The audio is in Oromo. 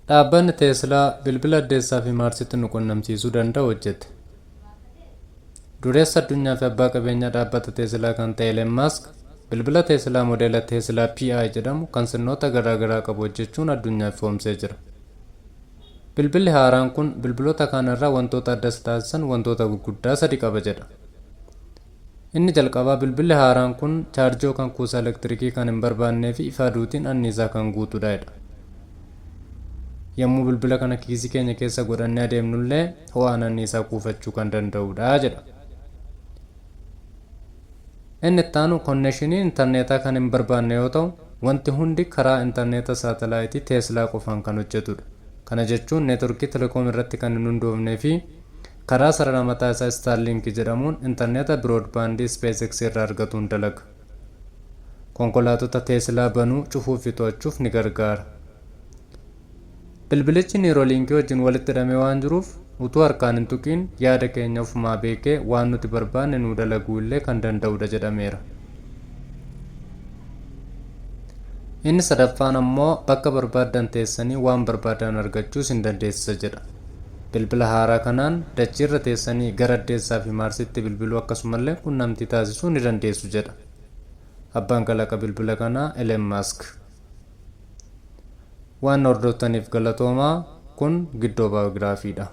Dhaabbanni Teeslaa bilbila addeessaa fi Maarsitti nu quunnamsiisuu danda'u hojjete. Dureessa addunyaa fi abbaa qabeenyaa dhaabbata Teeslaa kan ta'e Elon Musk bilbila Teeslaa modeela Teeslaa Pi jedhamu kan sirnoota garaa qabu hojjechuun addunyaaf ifoomsee jira. Bilbilli haaraan kun bilbiloota kaan irraa wantoota adda isa taasisan wantoota gurguddaa sadi qaba jedha. Inni jalqabaa bilbilli haaraan kun chaarjii yookaan kuusaa elektirikii kan hin barbaannee fi ifa aduutiin anniisaa kan guutudha. Yommuu bilbila kana kiisii keenya keessa godhannee adeemnullee ho'aan anniisaa kuufachuu kan danda'udha jedha. Inni itti aanu konneeshinii intarneetaa kan hin barbaanne yoo ta'u, wanti hundi karaa intarneeta saatalaayitii Teeslaa qofaan kan hojjetudha. Kana jechuun neetworkii telekoom irratti kan hin hundoofnee fi karaa sarara mataa isaa Starlink jedhamuun intarneeta biroodbaandii SpaceX irraa argatuun dalaga. Konkolaattota Teeslaa banuu, cufuu fi to'achuuf ni gargaara. Bilbilichi niirooliinkii wajjin walitti hidhamee waan jiruuf utuu harkaan hin tuqiin yaada keenya ofumaa beekee waan nuti barbaanne nuu dalaguu illee kan danda'udha jedhameera. Inni sadaffaan ammoo bakka barbaaddan teessanii waan barbaadan argachuus hin dandeessisa jedha. Bilbila haaraa kanaan dachiirra teessanii gara addeessaa fi Maarsitti bilbiluu akkasumallee quunnamtii taasisuu ni dandeessu jedha. Abbaan kalaqa bilbila kanaa Elon Musk. Waan hordoftaniif galatoomaa. Kun Giddoo Baayogiraafiidha.